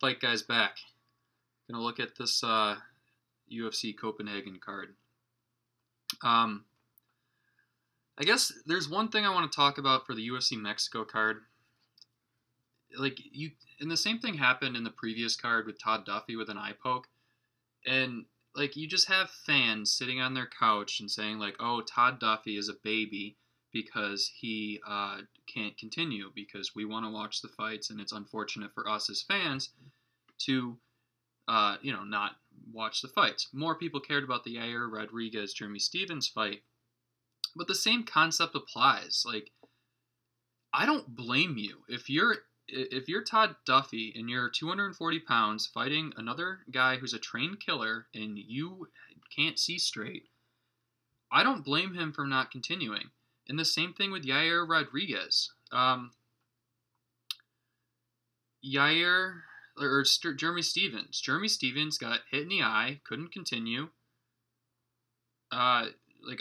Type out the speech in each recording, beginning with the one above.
Fight Guys back. Gonna look at this UFC Copenhagen card. I guess there's one thing I want to talk about for the UFC Mexico card. Like and the same thing happened in the previous card with Todd Duffy with an eye poke, and like you just have fans sitting on their couch and saying like, "Oh, Todd Duffy is a baby because he can't continue because we want to watch the fights, and it's unfortunate for us as fans to not watch the fights." More people cared about the Yair Rodriguez Jeremy Stephens fight, but the same concept applies. Like, I don't blame you if you're Todd Duffy and you're 240 pounds fighting another guy who's a trained killer and you can't see straight. I don't blame him for not continuing. And the same thing with Yair Rodriguez. Jeremy Stephens. Jeremy Stephens got hit in the eye, couldn't continue. I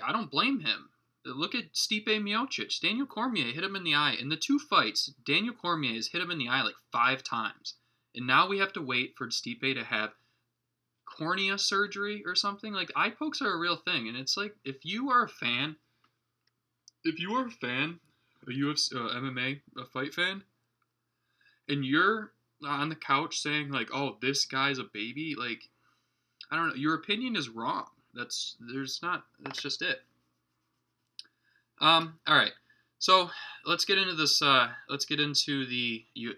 don't blame him. Look at Stipe Miocic. Daniel Cormier hit him in the eye. In the two fights, Daniel Cormier has hit him in the eye like 5 times. And now we have to wait for Stipe to have cornea surgery or something. Like, eye pokes are a real thing. And it's like, if you are a UFC, MMA, a fight fan, and you're on the couch saying like, "Oh, this guy's a baby," like, I don't know, your opinion is wrong. That's just it. All right. So let's get into this. Let's get into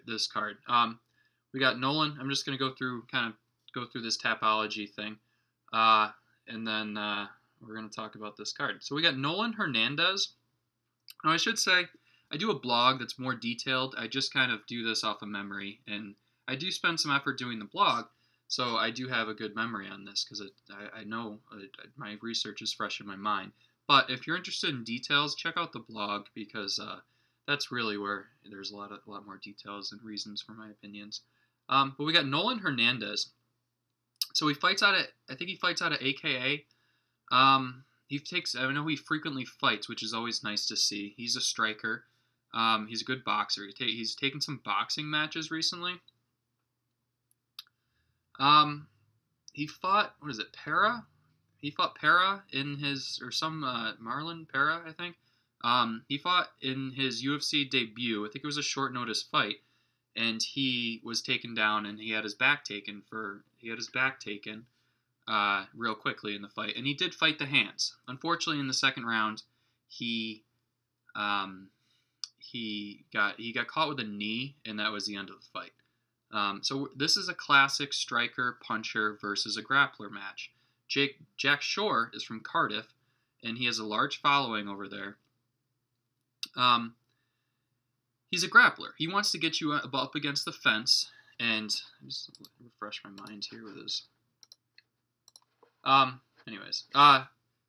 this card. We got Nolan. I'm just gonna go through this Tapology thing, and then we're gonna talk about this card. So we got Nolan Hernandez. Now I should say I do a blog that's more detailed. I just kind of do this off of memory, and I do spend some effort doing the blog, so I do have a good memory on this because I know my research is fresh in my mind. But if you're interested in details, check out the blog because that's really where there's a lot more details and reasons for my opinions. But we got Nolan Hernandez. So he fights out of AKA. I know he frequently fights, which is always nice to see. He's a striker. He's a good boxer. He's taken some boxing matches recently. He fought, Para? He fought Para in his, or some Marlon Para, I think. He fought in his UFC debut. I think it was a short notice fight, and he was taken down, and he had his back taken real quickly in the fight, and he did fight the hands. Unfortunately, in the second round, he got caught with a knee, and that was the end of the fight. So this is a classic striker puncher versus a grappler match. Jack Shore is from Cardiff, and he has a large following over there. He's a grappler. He wants to get you up against the fence, and just refresh my mind here with his.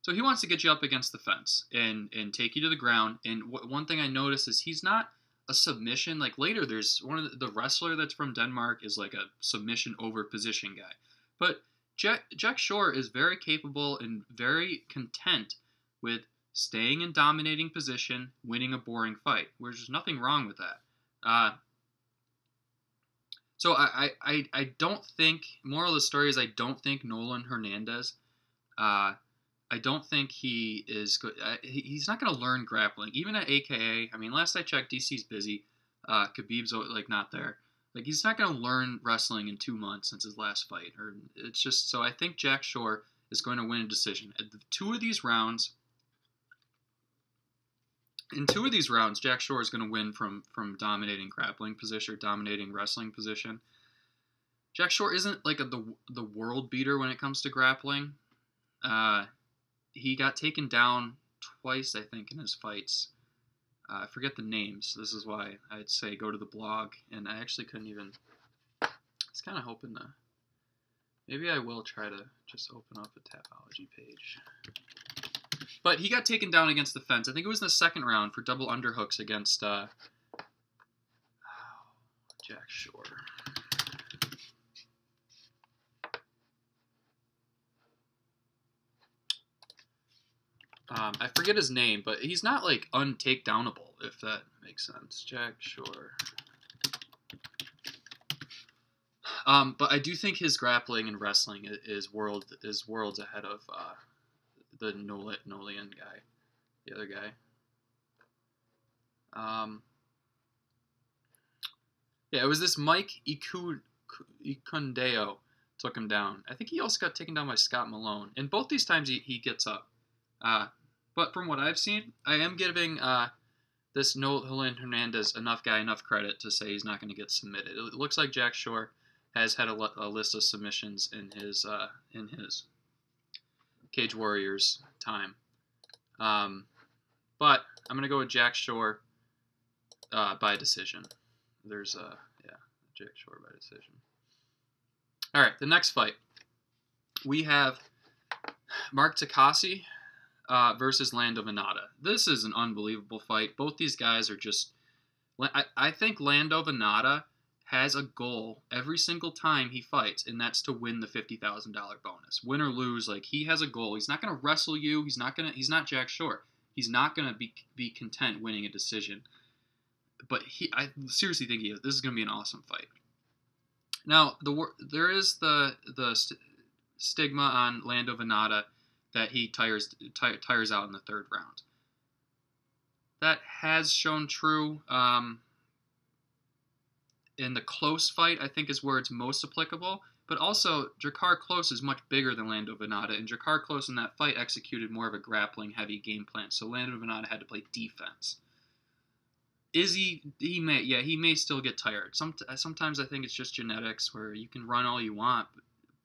So he wants to get you up against the fence and take you to the ground. And one thing I noticed is he's not a submission. Like later, there's one of the wrestler that's from Denmark is like a submission over position guy, but Jack Shore is very capable and very content with staying in dominating position, winning a boring fight. There's nothing wrong with that. So I don't think, moral of the story is I don't think Nolan Hernandez, I don't think he is good. He's not going to learn grappling. Even at AKA, I mean, last I checked, DC's busy. Khabib's like not there. Like, he's not going to learn wrestling in 2 months since his last fight. Or it's just, so I think Jack Shore is going to win a decision. In two of these rounds, Jack Shore is going to win from dominating grappling position or dominating wrestling position. Jack Shore isn't like the world beater when it comes to grappling. He got taken down twice, I think, in his fights. I forget the names. This is why I'd say go to the blog. And I actually couldn't even. I was kind of hoping to. Maybe I will try to just open up a Tapology page. But he got taken down against the fence. I think it was in the second round for double underhooks against Jack Shore. I forget his name, but he's not like untakedownable, if that makes sense. Jack Shore. But I do think his grappling and wrestling is worlds ahead of the Nolian guy, the other guy. Yeah, it was this Mike Ikundeo took him down. I think he also got taken down by Scott Malone. And both these times he gets up. But from what I've seen, I am giving this Nolian Hernandez enough credit to say he's not going to get submitted. It looks like Jack Shore has had a list of submissions in his Cage Warriors time. But I'm going to go with Jack Shore by decision. There's Jack Shore by decision. All right, the next fight. We have Mark Takasi versus Lando Venata. This is an unbelievable fight. Both these guys are just... I think Lando Venata has a goal every single time he fights, and that's to win the $50,000 bonus. Win or lose, like, he has a goal. He's not going to wrestle you. He's not Jack Shore. He's not going to be content winning a decision. But I seriously think this is going to be an awesome fight. Now, there is the stigma on Lando Venata that he tires out in the third round. That has shown true. In the close fight, I think, is where it's most applicable. But also, Drakkar Klose is much bigger than Lando Venata, and Drakkar Klose in that fight executed more of a grappling-heavy game plan. So Lando Venata had to play defense. He may still get tired. Sometimes I think it's just genetics where you can run all you want,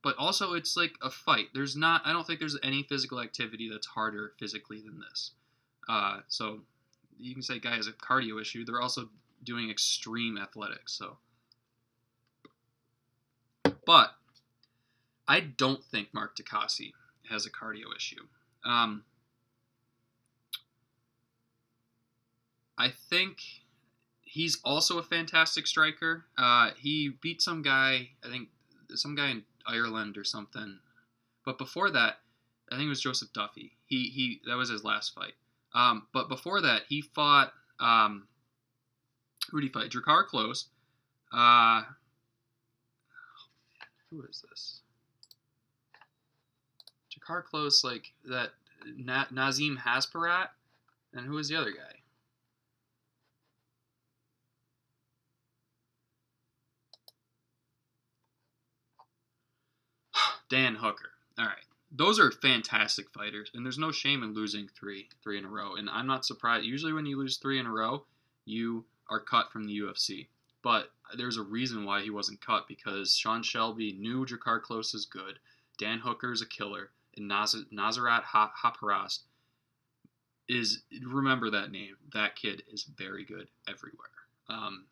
but also it's like a fight. I don't think there's any physical activity that's harder physically than this. So you can say guy has a cardio issue. They're also doing extreme athletics. So, but I don't think Mark Takasi has a cardio issue. I think he's also a fantastic striker. He beat some guy in Ireland or something. But before that, I think it was Joseph Duffy. That was his last fight. But before that, he fought. Who did he fight? Drakkar Klose. Who is this? Drakkar Klose, like that. Nazim Hasparat, and who was the other guy? Dan Hooker. All right. Those are fantastic fighters, and there's no shame in losing three in a row. And I'm not surprised. Usually when you lose 3 in a row, you are cut from the UFC. But there's a reason why he wasn't cut, because Sean Shelby knew Drakkar Klose is good, Dan Hooker is a killer, and Nazarat Haparast is, remember that name. That kid is very good everywhere. And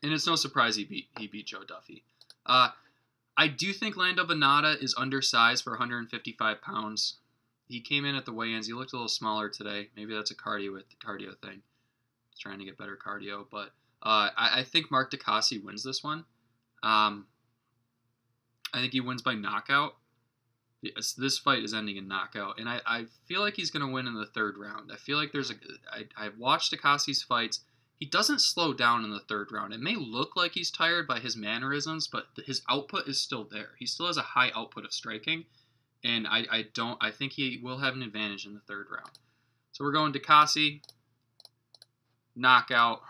it's no surprise he beat Joe Duffy. I do think Lando Venata is undersized for 155 pounds. He came in at the weigh-ins. He looked a little smaller today. Maybe that's a cardio thing. He's trying to get better cardio. But I think Mark Takasi wins this one. I think he wins by knockout. This fight is ending in knockout. And I feel like he's going to win in the third round. I feel like I've watched Takasi's fights. He doesn't slow down in the third round. It may look like he's tired by his mannerisms, but his output is still there. He still has a high output of striking, and I think he will have an advantage in the third round. So we're going Takasi, knockout.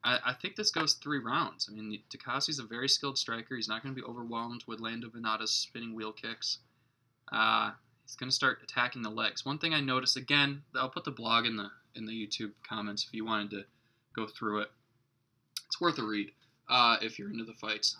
I think this goes 3 rounds. I mean, Takasi's a very skilled striker. He's not going to be overwhelmed with Lando Venata's spinning wheel kicks. He's going to start attacking the legs. One thing I noticed, again, I'll put the blog in the YouTube comments if you wanted to go through it. It's worth a read if you're into the fights.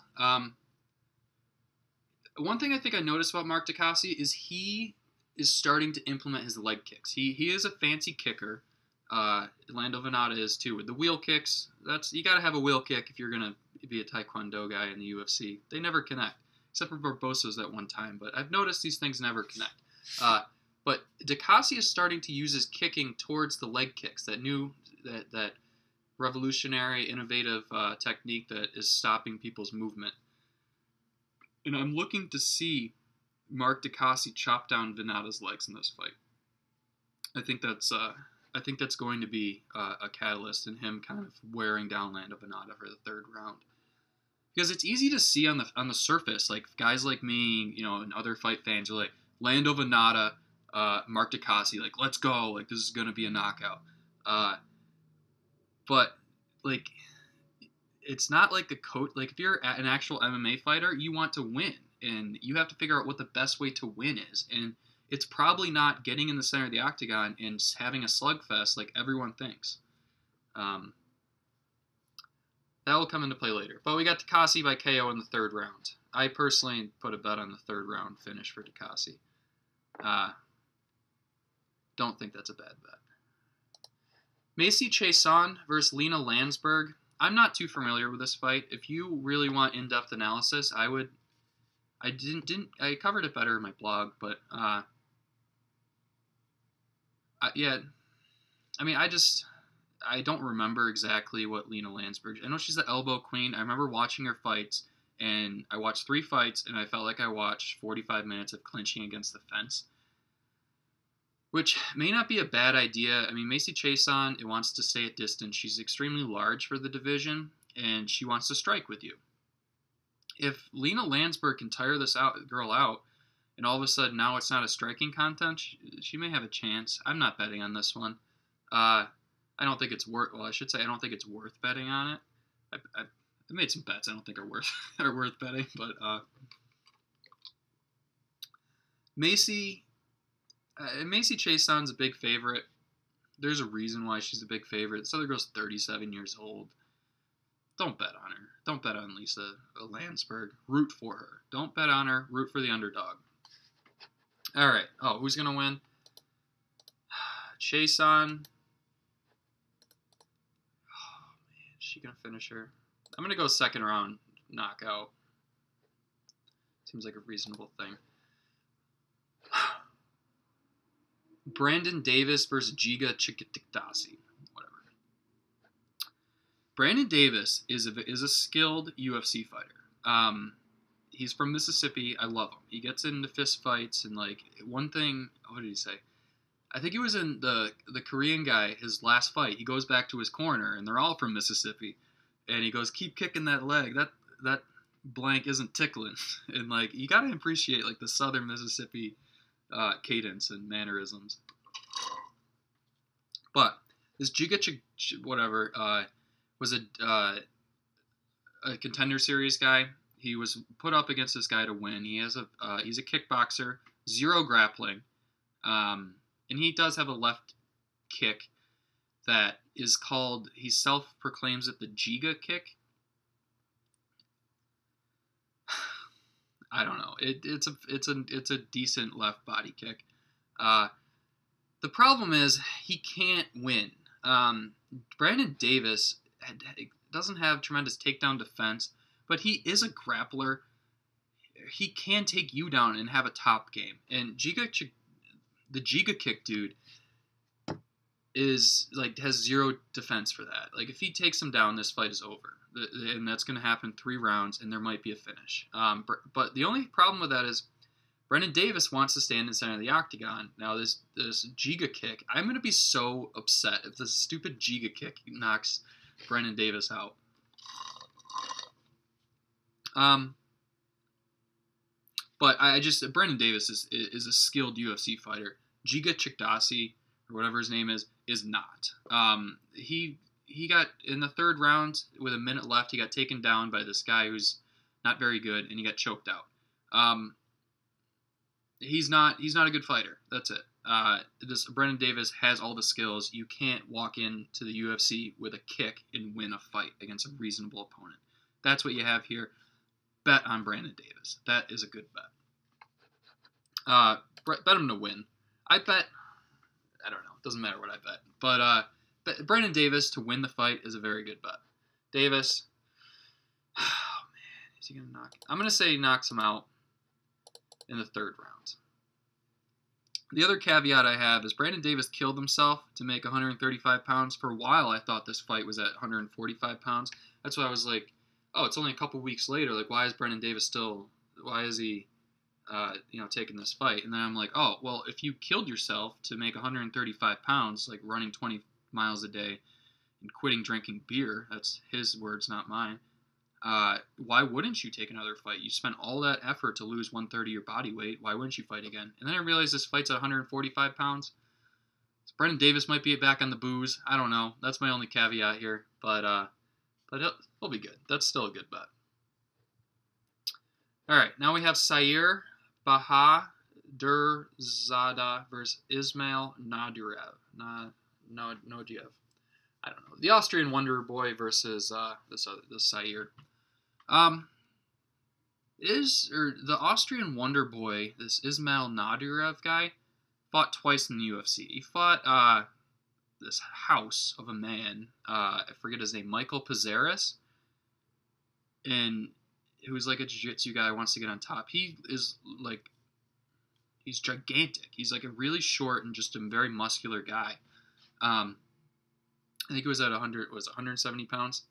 One thing I think I noticed about Mark Takasi is he is starting to implement his leg kicks. He is a fancy kicker. Lando Venata is too. With the wheel kicks, you got to have a wheel kick if you're going to be a Taekwondo guy in the UFC. They never connect, except for Barbosa's at one time. But I've noticed these things never connect. But Takasi is starting to use his kicking towards the leg kicks. That revolutionary, innovative technique that is stopping people's movement. And I'm looking to see Mark Takasi chop down Venata's legs in this fight. I think that's going to be a catalyst in him kind of wearing down Lando Venata for the third round. Because it's easy to see on the surface, like guys like me, you know, and other fight fans are like Lando Venata, Mark DeCassi, like let's go, like this is gonna be a knockout. But like it's not like a coach. Like if you're an actual MMA fighter, you want to win, and you have to figure out what the best way to win is. And it's probably not getting in the center of the octagon and having a slugfest like everyone thinks. That will come into play later. But we got DeCassi by KO in the third round. I personally put a bet on the third round finish for DeCassi. Don't think that's a bad bet. Macy Chiasson versus Lena Landsberg. I'm not too familiar with this fight. If you really want in-depth analysis, I covered it better in my blog, but yeah. I mean, I don't remember exactly what Lena Landsberg. I know she's the elbow queen. I remember watching her fights, and I watched 3 fights, and I felt like I watched 45 minutes of clinching against the fence, which may not be a bad idea. I mean, Macy Chiasson, it wants to stay at distance. She's extremely large for the division, and she wants to strike with you. If Lena Landsberg can tire this girl out, and all of a sudden now it's not a striking contest, she may have a chance. I'm not betting on this one. I don't think it's worth. Well, I should say I don't think it's worth betting on it. I made some bets I don't think are worth betting, but Macy Chiasson's a big favorite. There's a reason why she's a big favorite. This other girl's 37 years old. Don't bet on her. Don't bet on Lisa Landsberg. Root for her. Don't bet on her. Root for the underdog. All right. Oh, who's gonna win? Chiasson. She gonna finish her? I'm gonna go second round knockout. Seems like a reasonable thing. Brandon Davis versus Giga Chikadze. Whatever. Brandon Davis is a skilled UFC fighter. He's from Mississippi. I love him. He gets into fist fights and like one thing. What did he say? I think he was in the Korean guy, his last fight. He goes back to his corner, and they're all from Mississippi. And he goes, keep kicking that leg. That blank isn't tickling. And, like, you got to appreciate, like, the southern Mississippi cadence and mannerisms. But this Giga was a Contender Series guy. He was put up against this guy to win. He's a kickboxer, 0 grappling. And he does have a left kick that is called, he self-proclaims it the Giga kick. I don't know. It's a decent left body kick. The problem is he can't win. Brandon Davis doesn't have tremendous takedown defense, but he is a grappler. He can take you down and have a top game. And the Giga kick dude is like has 0 defense for that. Like if he takes him down, this fight is over, and that's going to happen 3 rounds, and there might be a finish. But the only problem with that is Brandon Davis wants to stand in the center of the octagon. Now this Giga kick, I'm going to be so upset if this stupid Giga kick knocks Brandon Davis out. But Brandon Davis is a skilled UFC fighter. Giga Chikadze, or whatever his name is not. He got in the 3rd round with a minute left. He got taken down by this guy who's not very good, and he got choked out. He's not a good fighter. That's it. This Brandon Davis has all the skills. You can't walk into the UFC with a kick and win a fight against a reasonable opponent. That's what you have here. Bet on Brandon Davis. That is a good bet. Bet him to win. I don't know. It doesn't matter what I bet. But Brandon Davis to win the fight is a very good bet. Davis, oh man, is he going to knock? I'm going to say he knocks him out in the 3rd round. The other caveat I have is Brandon Davis killed himself to make 135 pounds. For a while, I thought this fight was at 145 pounds. That's why I was like, oh, it's only a couple weeks later. Like, why is Brandon Davis why is he, taking this fight? And then I'm like, oh, well, if you killed yourself to make 135 pounds, like running 20 miles a day and quitting drinking beer, that's his words, not mine. Why wouldn't you take another fight? You spent all that effort to lose 1/3 of your body weight. Why wouldn't you fight again? And then I realized this fight's at 145 pounds. So Brendan Davis might be back on the booze. I don't know. That's my only caveat here. But he'll be good. That's still a good bet. All right, now we have Siyar Bahadurzada versus Ismail Naurdiev. Naurdiev. I don't know. The Austrian Wonder Boy versus this Siyar. The Austrian Wonder Boy, this Ismail Naurdiev guy, fought twice in the UFC. He fought this house of a man. I forget his name, Michael Pizarris, and who's like a jiu-jitsu guy, wants to get on top. He is like, he's gigantic. He's like a really short and just a very muscular guy. I think it was at 170 pounds.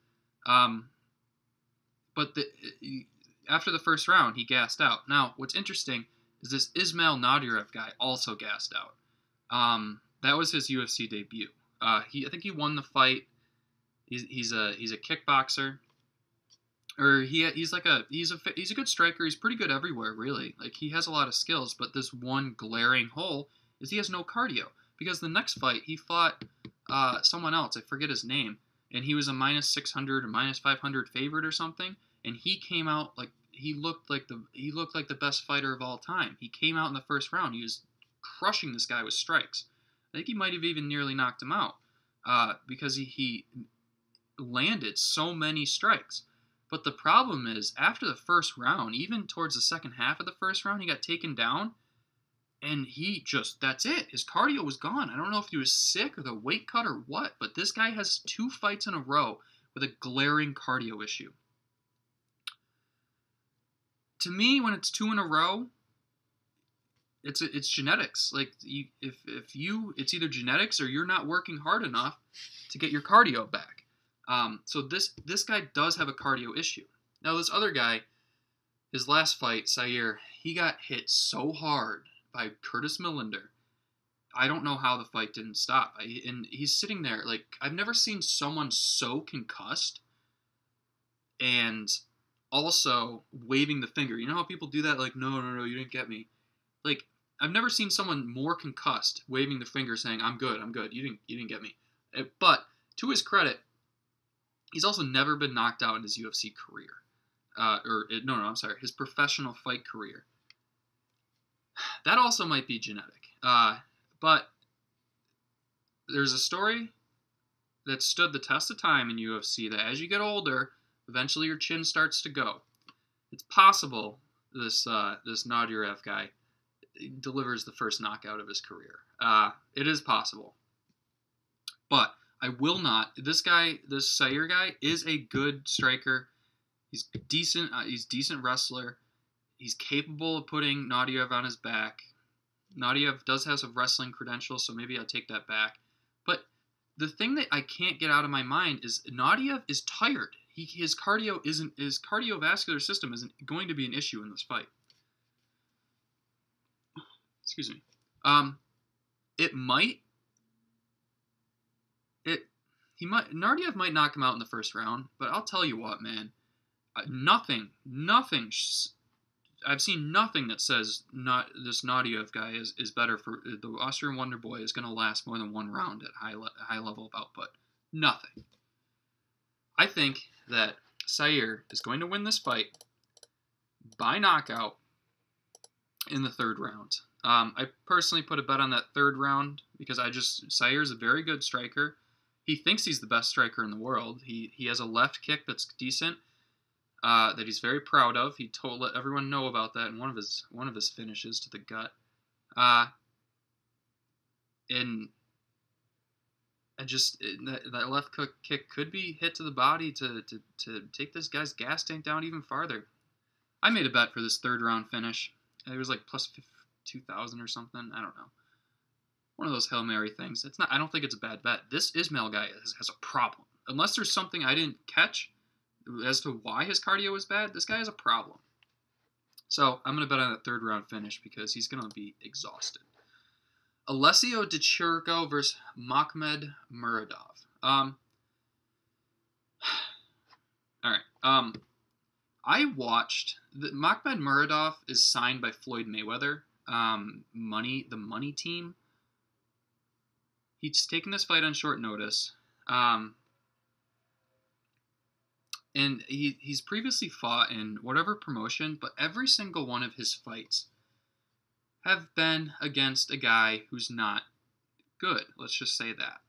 But after the first round, he gassed out. Now, what's interesting is this Ismail Naurdiev guy also gassed out. That was his UFC debut. I think he won the fight. He's a kickboxer. Or he's a good striker. He's pretty good everywhere, really. Like, he has a lot of skills, but this one glaring hole is he has no cardio. Because the next fight, he fought someone else. I forget his name. And he was a -600 or -500 favorite or something. And he came out like he looked like the best fighter of all time. He came out in the first round. He was crushing this guy with strikes. I think he might have even nearly knocked him out because he landed so many strikes. But the problem is, after the first round, even towards the second half of the first round, he got taken down. And that's it. His cardio was gone. I don't know if he was sick or the weight cut or what, but this guy has 2 fights in a row with a glaring cardio issue. To me, when it's 2 in a row, it's genetics. Like, it's either genetics or you're not working hard enough to get your cardio back. So this guy does have a cardio issue. Now, this other guy, his last fight, Siyar, he got hit so hard by Curtis Millender. I don't know how the fight didn't stop. And he's sitting there, like, I've never seen someone so concussed and also waving the finger. You know how people do that? Like, no, you didn't get me. Like, I've never seen someone more concussed waving the finger saying, I'm good. You didn't get me. But to his credit, he's also never been knocked out in his UFC career. I'm sorry, his professional fight career. That also might be genetic. But there's a story that stood the test of time in UFC that as you get older, eventually your chin starts to go. It's possible this Naurdiev guy delivers the first knockout of his career. It is possible. But I will not. This Siyar guy is a good striker. He's decent. He's a decent wrestler. He's capable of putting Naurdiev on his back. Naurdiev does have some wrestling credentials, so maybe I'll take that back. But the thing that I can't get out of my mind is Naurdiev is tired. His cardiovascular system isn't going to be an issue in this fight. Excuse me. Naurdiev might knock him out in the first round, but I'll tell you what, man. I've seen nothing that says this Naurdiev guy is better for the Austrian Wonder Boy is going to last more than 1 round at high level of output. Nothing. I think that Siyar is going to win this fight by knockout in the 3rd round. I personally put a bet on that 3rd round because Siyar is a very good striker. He thinks he's the best striker in the world. He has a left kick that's decent. That he's very proud of. He let everyone know about that in one of his finishes to the gut. And that left kick could be hit to the body to take this guy's gas tank down even farther. I made a bet for this 3rd round finish. It was like plus 2,000 or something. I don't know. One of those Hail Mary things. I don't think it's a bad bet. This Ismail guy has a problem. Unless there's something I didn't catch as to why his cardio is bad, this guy has a problem. So I'm going to bet on that 3rd round finish because he's going to be exhausted. Alessio de Chirico versus Makhmud Muradov. All right. I watched Makhmud Muradov is signed by Floyd Mayweather, the money team. He's taken this fight on short notice, and he's previously fought in whatever promotion, but every single one of his fights have been against a guy who's not good. Let's just say that.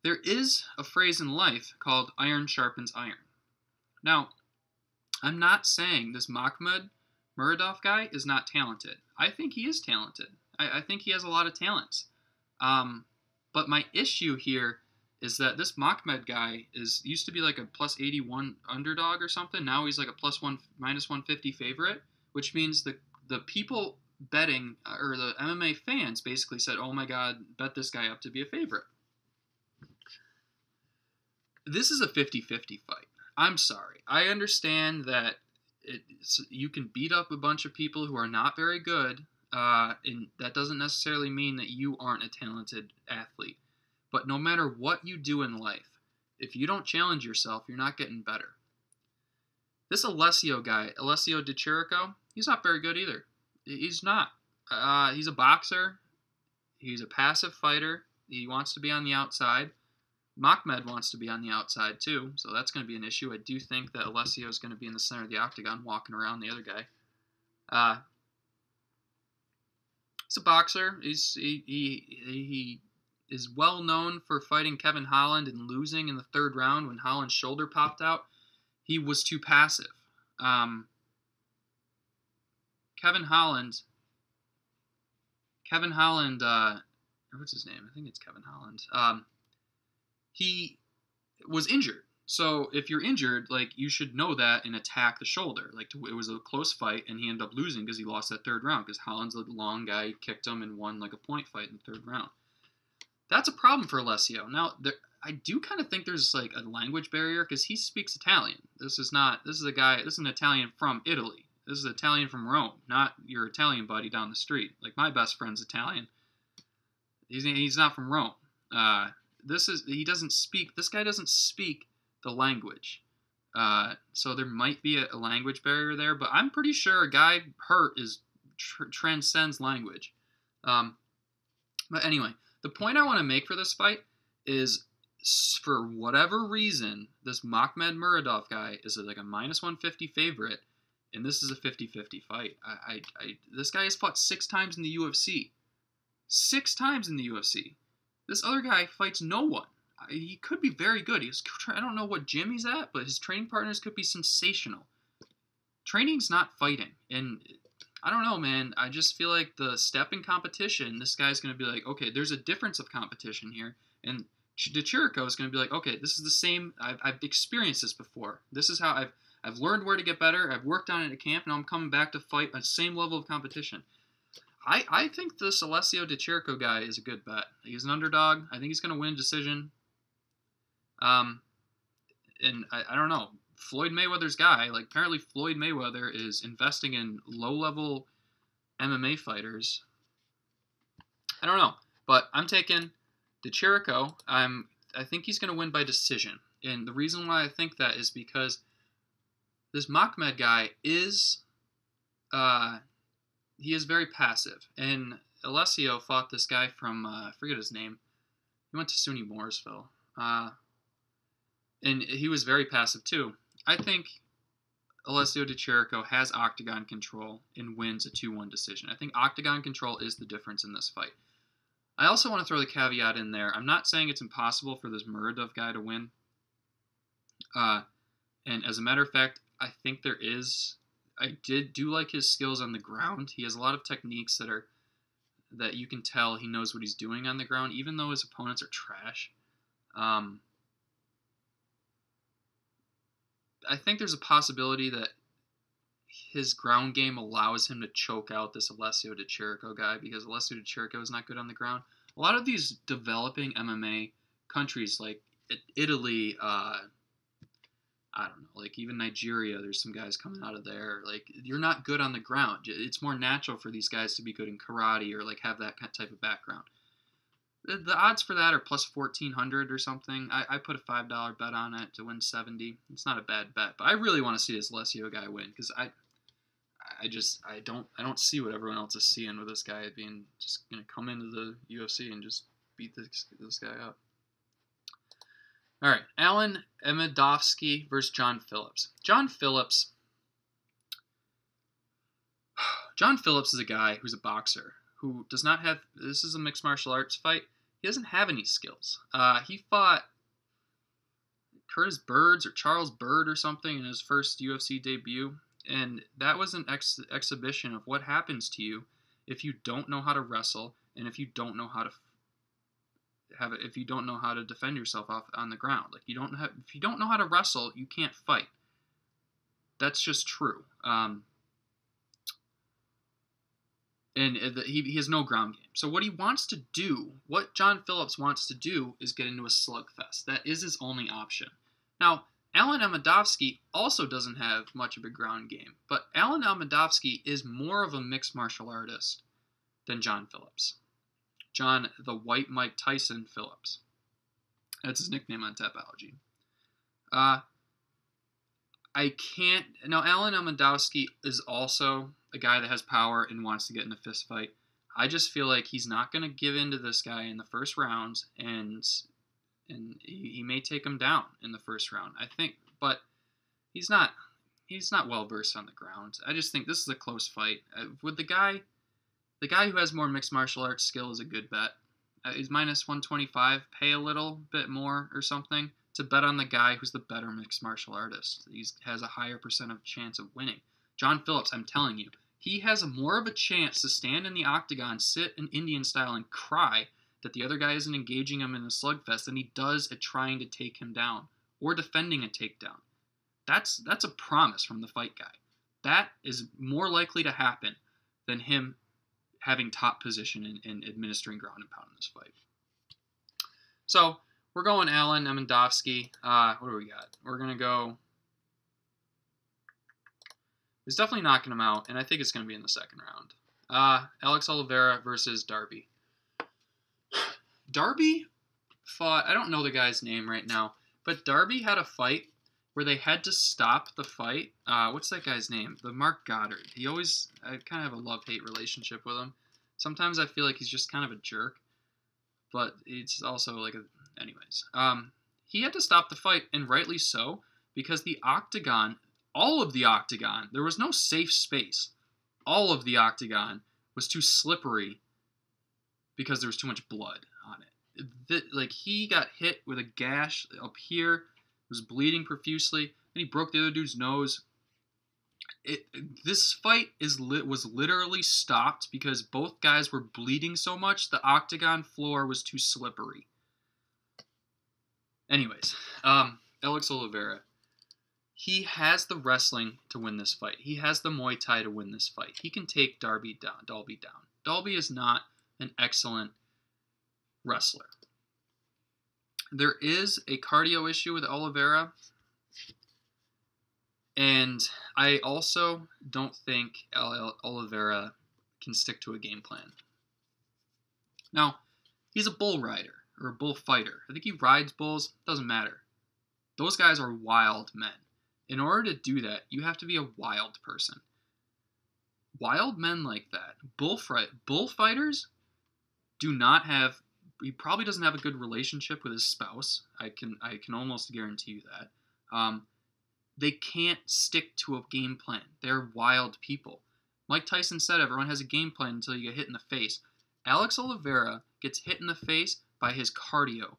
There is a phrase in life called iron sharpens iron. Now, I'm not saying this Makhmud Muradov guy is not talented. I think he is talented. I think he has a lot of talents. But my issue here is that this Makhmud guy used to be like a plus 81 underdog or something. Now he's like a minus 150 favorite, which means the people betting, or the MMA fans basically said, oh my God, bet this guy up to be a favorite. This is a 50-50 fight. I'm sorry. I understand that you can beat up a bunch of people who are not very good, and that doesn't necessarily mean that you aren't a talented athlete. But no matter what you do in life, if you don't challenge yourself, you're not getting better. This Alessio guy, Alessio Di Chirico, he's not very good either. He's not. He's a boxer. He's a passive fighter. He wants to be on the outside. Makhmud wants to be on the outside too, so that's going to be an issue. I do think that Alessio is going to be in the center of the octagon walking around the other guy. He's a boxer. He is well known for fighting Kevin Holland and losing in the third round when Holland's shoulder popped out. He was too passive. Kevin Holland, what's his name? I think it's Kevin Holland. He was injured. So if you're injured, like, you should know that and attack the shoulder. Like, it was a close fight, and he ended up losing because he lost that third round because Holland's a long guy. He kicked him and won like a point fight in the third round. That's a problem for Alessio. Now, I do kind of think there's like a language barrier because he speaks Italian. This is an Italian from Italy. This is Italian from Rome, not your Italian buddy down the street. Like, my best friend's Italian. He's not from Rome. This guy doesn't speak the language. So there might be a language barrier there, but I'm pretty sure a guy hurt transcends language. But anyway, the point I want to make for this fight is, for whatever reason, this Makhmud Muradov guy is like a minus 150 favorite, and this is a 50-50 fight. This guy has fought 6 times in the UFC. 6 times in the UFC. This other guy fights no one. He could be very good. I don't know what gym he's at, but his training partners could be sensational. Training's not fighting. And I don't know, man. I just feel like the step in competition, this guy's going to be like, okay, there's a difference of competition here. And Di Chirico is going to be like, okay, this is the same. I've experienced this before. This is how I've learned where to get better. I've worked on it at camp. Now I'm coming back to fight at the same level of competition. I think this Alessio Di Chirico guy is a good bet. He's an underdog. I think he's going to win decision. And I don't know. Floyd Mayweather's guy, like, apparently Floyd Mayweather is investing in low-level MMA fighters. I don't know. But I'm taking Di Chirico. I think he's going to win by decision. And the reason why I think that is because this Makhmud guy is... he is very passive. And Alessio fought this guy from, I forget his name. He went to SUNY Mooresville. And he was very passive too. I think Alessio Di Chirico has octagon control and wins a 2-1 decision. I think octagon control is the difference in this fight. I also want to throw the caveat in there. I'm not saying it's impossible for this Muradov guy to win. And as a matter of fact, I think there is... I do like his skills on the ground. He has a lot of techniques that you can tell he knows what he's doing on the ground, even though his opponents are trash. I think there's a possibility that his ground game allows him to choke out this Alessio Di Chirico guy, because Alessio Di Chirico is not good on the ground. A lot of these developing MMA countries, like Italy, I don't know, like even Nigeria, there's some guys coming out of there. Like, you're not good on the ground. It's more natural for these guys to be good in karate or like have that type of background. The odds for that are plus 1,400 or something. I put a $5 bet on it to win 70. It's not a bad bet, but I really want to see this Alessio guy win because I don't see what everyone else is seeing with this guy being just gonna come into the UFC and just beat this guy up. All right, Alen Amedovski versus John Phillips. John Phillips is a guy who's a boxer who does not have. This is a mixed martial arts fight. He doesn't have any skills. He fought Curtis Birds or Charles Bird or something in his first UFC debut. And that was an exhibition of what happens to you if you don't know how to wrestle and if you don't know how to if you don't know how to defend yourself off on the ground. Like if you don't know how to wrestle, you can't fight. That's just true. And he has no ground game. So what John Phillips wants to do is get into a slugfest. That is his only option. Now, Alen Amedovski also doesn't have much of a ground game, but Alen Amedovski is more of a mixed martial artist than John Phillips. John, the White Mike Tyson Phillips. That's his nickname on Tapology. Now, Alen Amedovski is also a guy that has power and wants to get in a fist fight. I just feel like he's not going to give in to this guy in the first round, and he may take him down in the first round, I think. But he's not well versed on the ground. I just think this is a close fight. With the guy who has more mixed martial arts skill is a good bet. He's minus 125. Pay a little bit more or something to bet on the guy who's the better mixed martial artist. He has a higher percent of chance of winning. John Phillips, I'm telling you, he has more of a chance to stand in the octagon, sit in Indian style, and cry that the other guy isn't engaging him in a slugfest than he does at trying to take him down or defending a takedown. That's a promise from the fight guy. That is more likely to happen than him having top position and administering ground and pound in this fight. So we're going Alen Amedovski. What do we got? We're going to go... He's definitely knocking him out, and I think it's going to be in the second round. Alex Oliveira versus Dalby. Dalby fought, I don't know the guy's name right now, but Dalby had a fight where they had to stop the fight. What's that guy's name? The Mark Goddard. I kind of have a love-hate relationship with him. Sometimes I feel like he's just kind of a jerk, but it's also like anyways. He had to stop the fight, and rightly so, because the octagon, all of the octagon, there was no safe space. All of the octagon was too slippery because there was too much blood on it. Like, he got hit with a gash up here, was bleeding profusely, and he broke the other dude's nose. This fight was literally stopped because both guys were bleeding so much the octagon floor was too slippery. Anyways, Alex Oliveira. He has the wrestling to win this fight. He has the Muay Thai to win this fight. He can take Dalby down. Dalby is not an excellent wrestler. There is a cardio issue with Oliveira. And I also don't think Oliveira can stick to a game plan. Now, he's a bull rider or a bull fighter. I think he rides bulls. Doesn't matter. Those guys are wild men. In order to do that, you have to be a wild person. Wild men like that, bullfighters, do not have. He probably doesn't have a good relationship with his spouse. I can almost guarantee you that. They can't stick to a game plan. They're wild people. Mike Tyson said everyone has a game plan until you get hit in the face. Alex Oliveira gets hit in the face by his cardio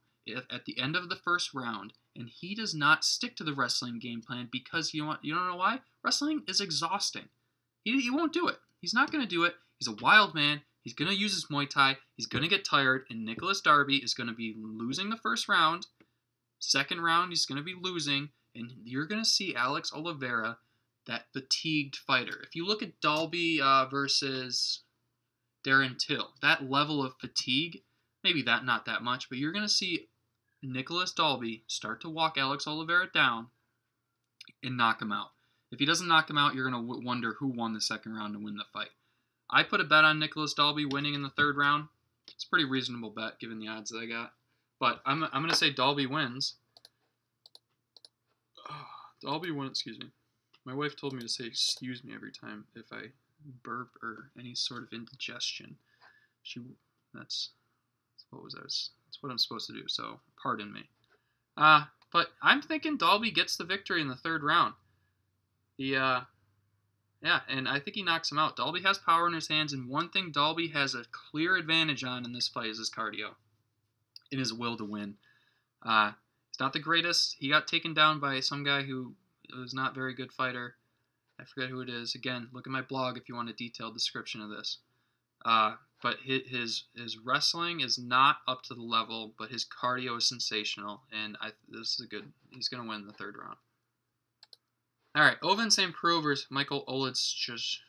at the end of the first round, and he does not stick to the wrestling game plan because you don't know why? Wrestling is exhausting. He won't do it. He's not going to do it. He's a wild man. He's going to use his Muay Thai. He's going to get tired, and Nicolas Dalby is going to be losing the first round. Second round, he's going to be losing, and you're going to see Alex Oliveira, that fatigued fighter. If you look at Dalby versus Darren Till, that level of fatigue, maybe not that much, but you're going to see Nicolas Dalby start to walk Alex Oliveira down and knock him out. If he doesn't knock him out, you're going to wonder who won the second round to win the fight. I put a bet on Nicolas Dalby winning in the third round. It's a pretty reasonable bet given the odds that I got. But I'm going to say Dalby wins. Dalby wins, excuse me. My wife told me to say excuse me every time if I burp or any sort of indigestion. That's what I'm supposed to do, so pardon me. But I'm thinking Dalby gets the victory in the third round. Yeah, and I think he knocks him out. Dalby has power in his hands, and one thing Dalby has a clear advantage on in this fight is his cardio and his will to win. He's not the greatest. He got taken down by some guy who was not a very good fighter. I forget who it is. Again, look at my blog if you want a detailed description of this. But his wrestling is not up to the level, but his cardio is sensational, and this is he's going to win the third round. All right, Ovince and Preux versus Michał Oleksiejczuk.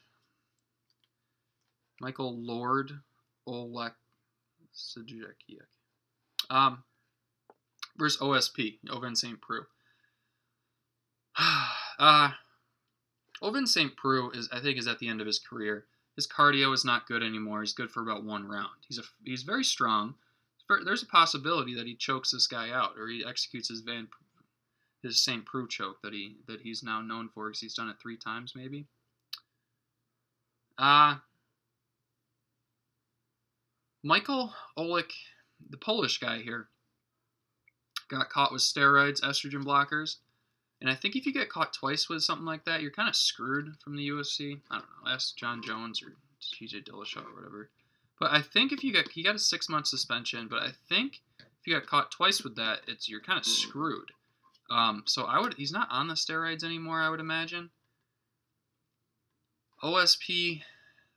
Versus OSP, Ovince St. Preux. Ovince St. Preux I think is at the end of his career. His cardio is not good anymore. He's good for about one round. He's very strong. There's a possibility that he chokes this guy out, or he executes his St. Preux choke that he's now known for because he's done it 3 times maybe. Michał Oleksiejczuk, the Polish guy here, got caught with steroids, estrogen blockers, and I think if you get caught twice with something like that, you're kind of screwed from the UFC. I don't know. Ask John Jones or TJ Dillashaw or whatever. But I think if he got a 6-month suspension, but I think if you got caught twice with that, you're kind of screwed. So he's not on the steroids anymore, I would imagine. OSP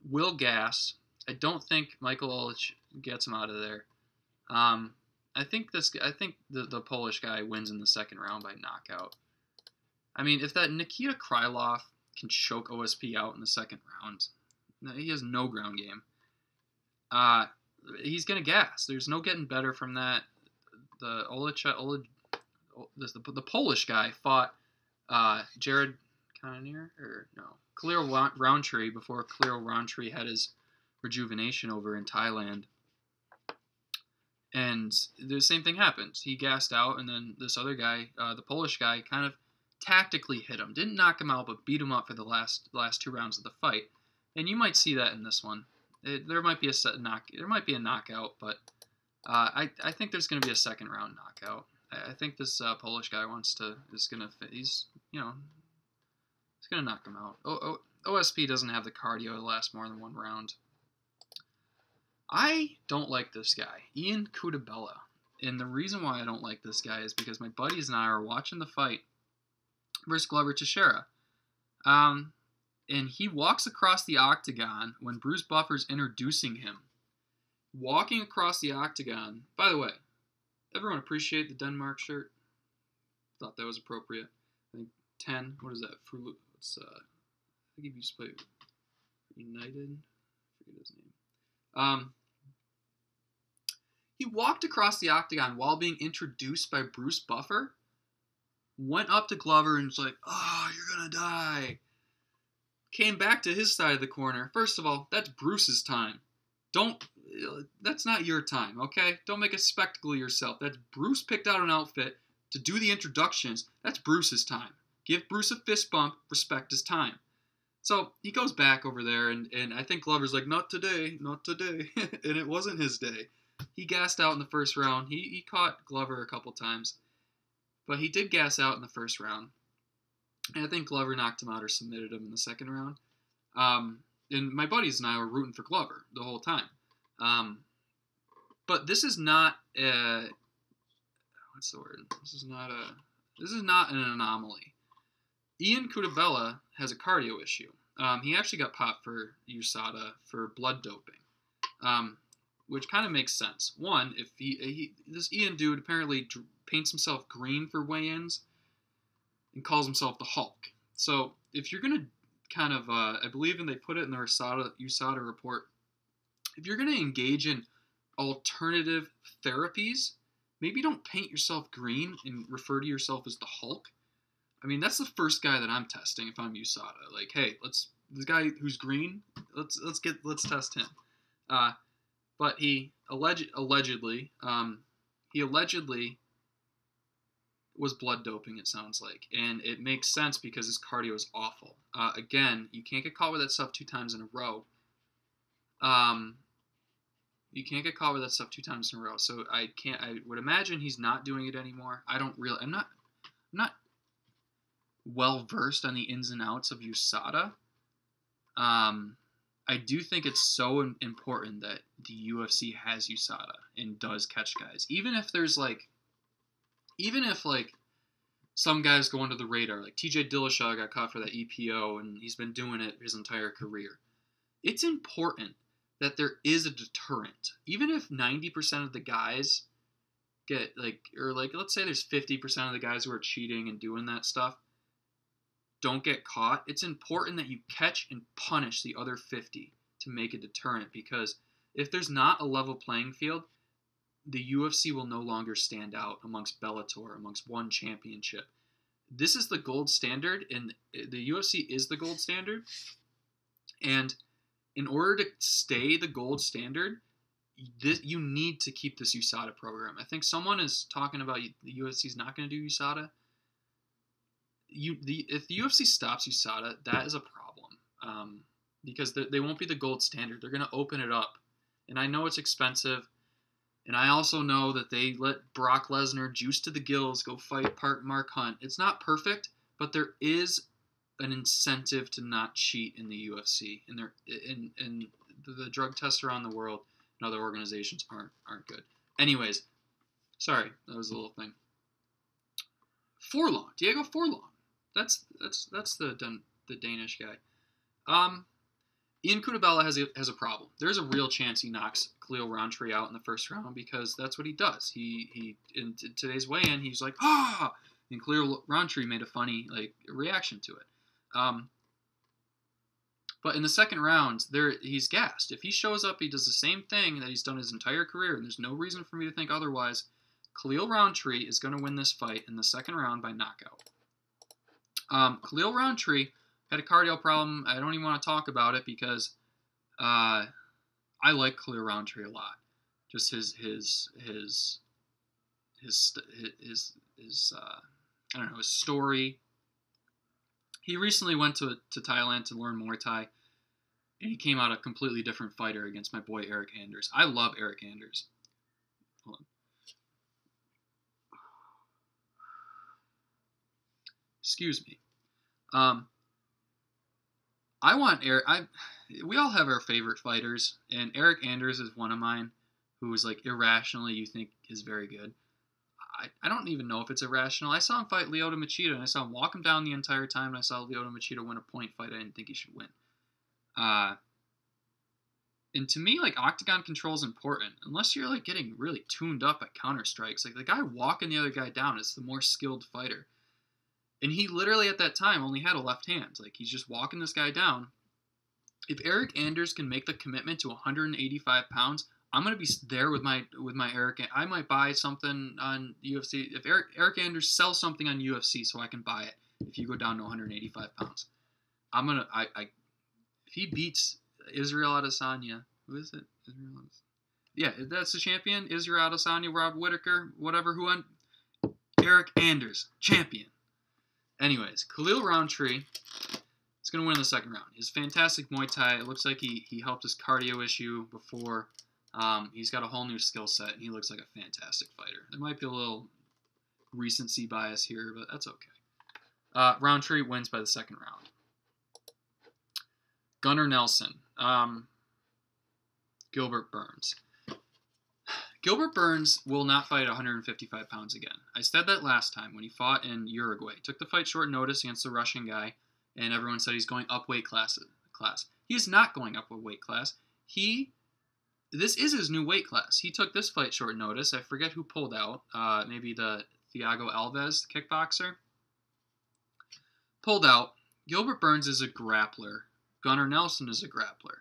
will gas. I don't think Michał Oleksiejczuk gets him out of there. I think the Polish guy wins in the second round by knockout. I mean, if that Nikita Krylov can choke OSP out in the second round, he has no ground game. He's gonna gas. There's no getting better from that. The Polish guy fought Jared Cannonier Khalil Rountree before Khalil Rountree had his rejuvenation over in Thailand. And the same thing happened. He gassed out, and then this other guy, the Polish guy, kind of tactically hit him. Didn't knock him out, but beat him up for the last 2 rounds of the fight. And you might see that in this one. There might be a knockout, but I think there's going to be a second round knockout. I think this Polish guy he's going to knock him out. OSP doesn't have the cardio to last more than 1 round. I don't like this guy, Ian Cuțelaba. And the reason why I don't like this guy is because my buddies and I are watching the fight versus Glover Teixeira. And he walks across the octagon when Bruce Buffer's introducing him. Walking across the octagon. By the way, everyone appreciate the Denmark shirt? Thought that was appropriate. I think 10. What is that? I think he used to play United. I forget his name. He walked across the octagon while being introduced by Bruce Buffer. Went up to Glover and was like, "Oh, you're gonna die." Came back to his side of the corner. First of all, that's Bruce's time. That's not your time, okay? Don't make a spectacle of yourself. That's Bruce picked out an outfit to do the introductions. That's Bruce's time. Give Bruce a fist bump, respect his time. So he goes back over there, and I think Glover's like, not today. And it wasn't his day. He gassed out in the first round. He caught Glover a couple times, but he did gas out in the first round. And I think Glover knocked him out or submitted him in the second round. And my buddies and I were rooting for Glover the whole time. But this is not what's the word? This is not an anomaly. Ian Cuțelaba has a cardio issue. He actually got popped for USADA for blood doping, which kind of makes sense. One, if this Ian dude apparently paints himself green for weigh-ins and calls himself the Hulk. So if you're gonna kind of, I believe, and they put it in the USADA report, if you're gonna engage in alternative therapies, maybe don't paint yourself green and refer to yourself as the Hulk. I mean, that's the first guy that I'm testing if I'm USADA. Like, hey, this guy who's green, let's test him. But he allegedly, he allegedly was blood doping, it sounds like. And it makes sense because his cardio is awful. Again, you can't get caught with that stuff 2 times in a row. You can't get caught with that stuff 2 times in a row. So I would imagine he's not doing it anymore. I'm not well versed on the ins and outs of USADA. I do think it's so important that the UFC has USADA and does catch guys. Even if some guys go under the radar, like TJ Dillashaw got caught for that EPO and he's been doing it his entire career. It's important that there is a deterrent. Even if 90% of the guys get let's say there's 50% of the guys who are cheating and doing that stuff don't get caught, it's important that you catch and punish the other 50 to make a deterrent, because if there's not a level playing field, the UFC will no longer stand out amongst Bellator, amongst one championship. This is the gold standard, and the UFC is the gold standard. And in order to stay the gold standard, you need to keep this USADA program. I think someone is talking about the UFC is not going to do USADA. If the UFC stops USADA, that is a problem, because they won't be the gold standard. They're going to open it up, and I know it's expensive, and I also know that they let Brock Lesnar juice to the gills go fight Mark Hunt. It's not perfect, but there is an incentive to not cheat in the UFC, and the drug tests around the world and other organizations aren't good. Anyways, sorry, that was a little thing. Diego Forlong. That's the Danish guy. Ian Cuțelaba has a problem. There's a real chance he knocks Khalil Rountree out in the first round, because that's what he does. He in today's weigh-in, he's like, and Khalil Rountree made a funny reaction to it. But in the second round, he's gassed. If he shows up, he does the same thing that he's done his entire career, and there's no reason for me to think otherwise. Khalil Rountree is going to win this fight in the second round by knockout. Khalil Rountree had a cardio problem. I don't even want to talk about it because I like Khalil Rountree a lot. Just his I don't know, his story. He recently went to Thailand to learn Muay Thai, and he came out a completely different fighter against my boy Eric Anders. I love Eric Anders. Hold on. Excuse me. I want Eric. We all have our favorite fighters, and Eric Anders is one of mine, who is irrationally you think is very good. I don't even know if it's irrational. I saw him fight Lyoto Machida, and I saw him walk him down the entire time, and I saw Lyoto Machida win a point fight I didn't think he should win. And to me, octagon control is important, unless you're getting really tuned up at counter strikes. The guy walking the other guy down is the more skilled fighter. And he literally at that time only had a left hand. He's just walking this guy down. If Eric Anders can make the commitment to 185 pounds, I'm going to be there with my Eric. I might buy something on UFC. If Eric Anders sells something on UFC so I can buy it, if you go down to 185 pounds, if he beats Israel Adesanya, who is it? Yeah, that's the champion. Israel Adesanya, Rob Whittaker, whatever. Eric Anders, champion. Anyways, Khalil Rountree is going to win in the second round. He's fantastic Muay Thai. It looks like he helped his cardio issue before. He's got a whole new skill set, and he looks like a fantastic fighter. There might be a little recency bias here, but that's okay. Rountree wins by the second round. Gunnar Nelson. Gilbert Burns. Gilbert Burns will not fight 155 pounds again. I said that last time when he fought in Uruguay. Took the fight short notice against the Russian guy, and everyone said he's going up weight class. He is not going up a weight class. This is his new weight class. He took this fight short notice. I forget who pulled out. Maybe the Thiago Alves, the kickboxer. Pulled out. Gilbert Burns is a grappler. Gunnar Nelson is a grappler.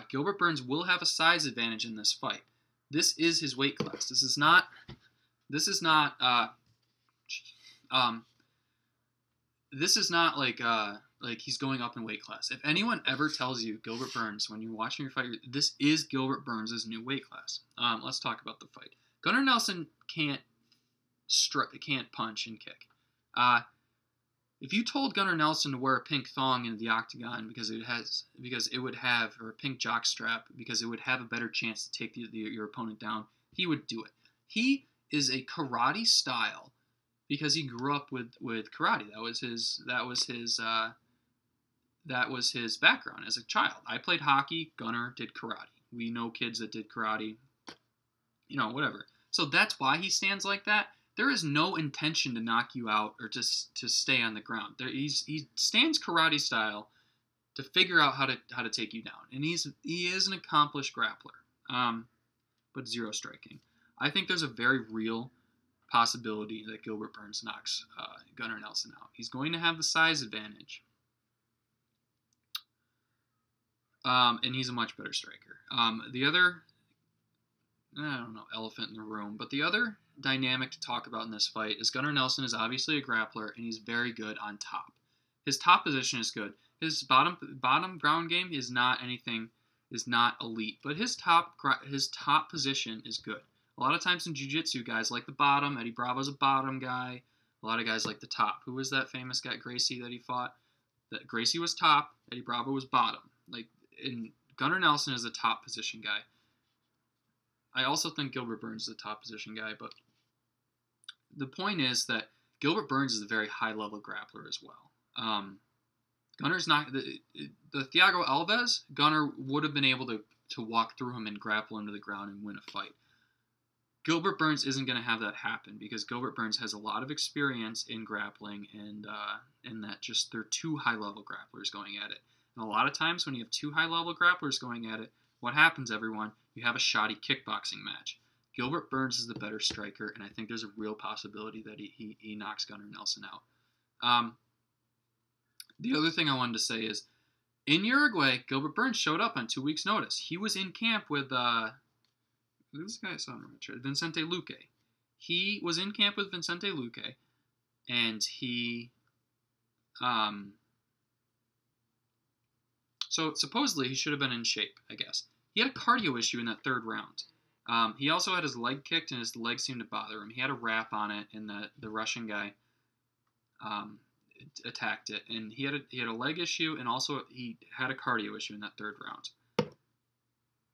Gilbert Burns will have a size advantage in this fight. This is his weight class. This is not this is not like he's going up in weight class. If anyone ever tells you Gilbert Burns when you're watching your fight, this is Gilbert Burns' new weight class. Let's talk about the fight. Gunnar Nelson can't punch and kick. If you told Gunnar Nelson to wear a pink thong in the octagon because it would have, or a pink jock strap because it would have a better chance to take your opponent down, he would do it. He is a karate style because he grew up with karate. That was his background as a child. I played hockey. Gunnar did karate. We know kids that did karate. Whatever. So that's why he stands like that. There is no intention to knock you out or to stay on the ground. He stands karate style to figure out how to take you down, and he is an accomplished grappler, but zero striking. I think there's a very real possibility that Gilbert Burns knocks Gunnar Nelson out. He's going to have the size advantage, and he's a much better striker. The other, I don't know, elephant in the room, but the other dynamic to talk about in this fight is Gunnar Nelson is obviously a grappler, and he's very good on top. His top position is good. His bottom ground game is not elite, but his top position is good. A lot of times in jiu-jitsu, guys like the bottom. Eddie Bravo's a bottom guy. A lot of guys like the top. Who was that famous guy, Gracie, that he fought? That Gracie was top, Eddie Bravo was bottom. Gunnar Nelson is a top position guy. I also think Gilbert Burns is a top position guy, but the point is that Gilbert Burns is a very high-level grappler as well. Gunnar's not... The Thiago Alves, Gunnar would have been able to walk through him and grapple him to the ground and win a fight. Gilbert Burns isn't going to have that happen because Gilbert Burns has a lot of experience in grappling and that just they're two high-level grapplers going at it. And a lot of times when you have two high-level grapplers going at it, what happens, everyone? You have a shoddy kickboxing match. Gilbert Burns is the better striker, and I think there's a real possibility that he knocks Gunnar Nelson out. The other thing I wanted to say is, in Uruguay, Gilbert Burns showed up on 2 weeks' notice. He was in camp with this guy I saw in Richard, Vicente Luque. He was in camp with Vicente Luque, and he so supposedly he should have been in shape, I guess. He had a cardio issue in that third round. He also had his leg kicked, and his leg seemed to bother him. He had a wrap on it, and the Russian guy attacked it. And he had a leg issue, and also he had a cardio issue in that third round.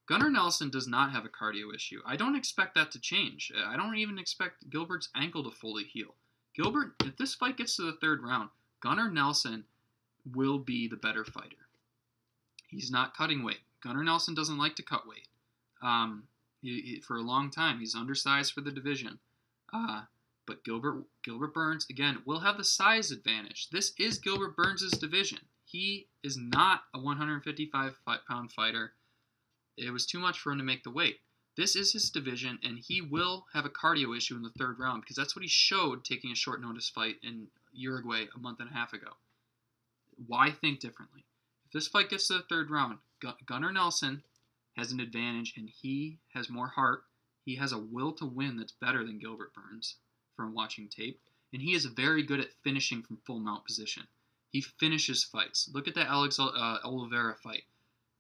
Gunnar Nelson does not have a cardio issue. I don't expect that to change. I don't even expect Gilbert's ankle to fully heal. Gilbert, if this fight gets to the third round, Gunnar Nelson will be the better fighter. He's not cutting weight. Gunnar Nelson doesn't like to cut weight. For a long time, he's undersized for the division. But Gilbert Burns, again, will have the size advantage. This is Gilbert Burns' division. He is not a 155-pound fighter. It was too much for him to make the weight. This is his division, and he will have a cardio issue in the third round because that's what he showed taking a short notice fight in Uruguay a month and a half ago. Why think differently? If this fight gets to the third round, Gunnar Nelson has an advantage, and he has more heart. He has a will to win that's better than Gilbert Burns from watching tape, and he is very good at finishing from full mount position. He finishes fights. Look at that Oliveira fight.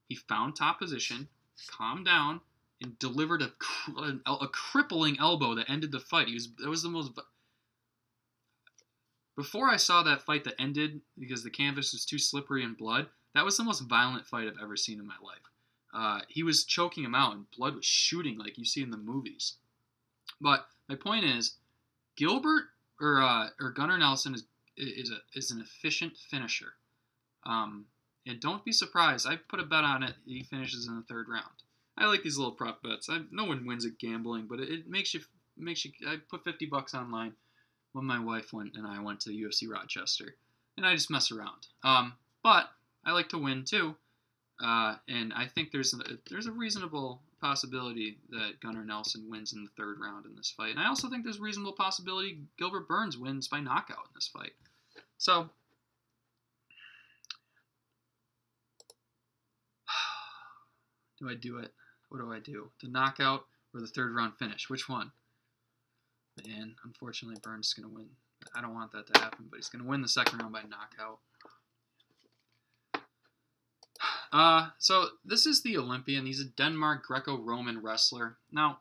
He found top position, calmed down, and delivered a crippling elbow that ended the fight. That was the most... Before I saw that fight that ended because the canvas was too slippery in blood, that was the most violent fight I've ever seen in my life. He was choking him out, and blood was shooting like you see in the movies. But my point is, Gilbert or Gunnar Nelson is an efficient finisher. And don't be surprised. I put a bet on it. He finishes in the third round. I like these little prop bets. No one wins at gambling, but it makes you. I put $50 online when my wife and I went to UFC Rochester, and I just mess around. But I like to win too, and I think there's a reasonable possibility that Gunnar Nelson wins in the third round in this fight, and I also think there's a reasonable possibility Gilbert Burns wins by knockout in this fight. So. Do I do it? What do I do? The knockout or the third round finish? Which one? And unfortunately, Burns is going to win I don't want that to happen, but he's going to win the second round by knockout. So this is the Olympian. He's a Denmark Greco-Roman wrestler. Now,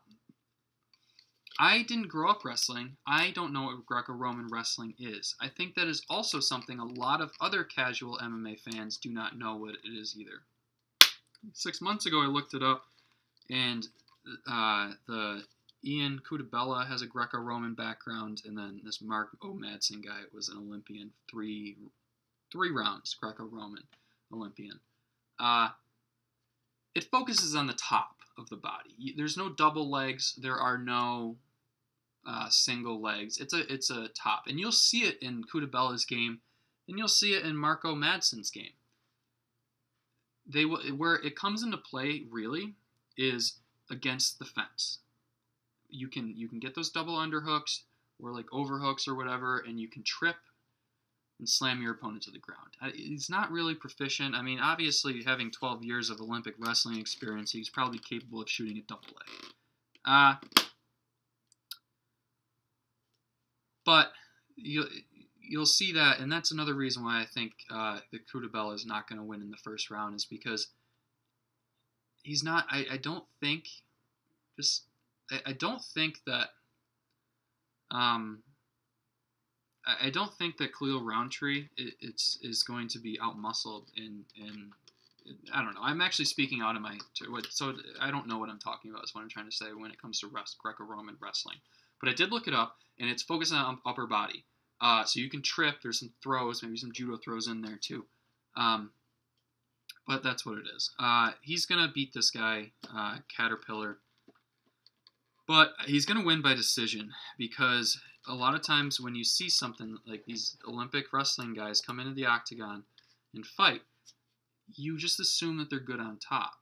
I didn't grow up wrestling. I don't know what Greco-Roman wrestling is. I think that is also something a lot of other casual MMA fans do not know what it is either. 6 months ago, I looked it up, and the Ian Cuțelaba has a Greco-Roman background, and then this Mark Madsen guy was an Olympian, three rounds Greco-Roman Olympian. It focuses on the top of the body. There's no double legs. There are no single legs. It's a top, and you'll see it in Cuțelaba's game, and you'll see it in Marco Madsen's game. Where it comes into play really is against the fence. You can get those double underhooks or like overhooks or whatever, and you can trip and slam your opponent to the ground. He's not really proficient. I mean, obviously, having 12 years of Olympic wrestling experience, he's probably capable of shooting a double leg. But you'll see that, and that's another reason why I think that Cuțelaba is not going to win in the first round, is because he's not. I don't think that. I don't think that Khalil Rountree is going to be outmuscled in I don't know. I'm actually speaking out of my so I don't know what I'm talking about. Is what I'm trying to say when it comes to Greco-Roman wrestling. But I did look it up, and it's focusing on upper body. So you can trip. There's some throws, maybe some judo throws in there too. But that's what it is. He's gonna beat this guy, Caterpillar. But he's going to win by decision, because a lot of times when you see something like these Olympic wrestling guys come into the octagon and fight, you just assume that they're good on top.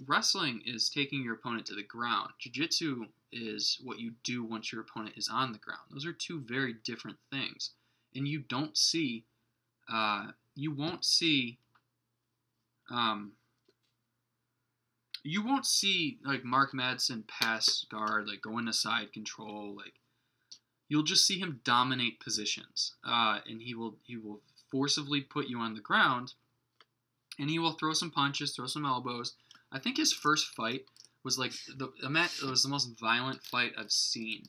Wrestling is taking your opponent to the ground. Jiu-jitsu is what you do once your opponent is on the ground. Those are two very different things. And you won't see like Mark Madsen pass guard, like go into side control. Like you'll just see him dominate positions, and he will forcibly put you on the ground, and he will throw some punches, throw some elbows. I think his first fight was like it was the most violent fight I've seen.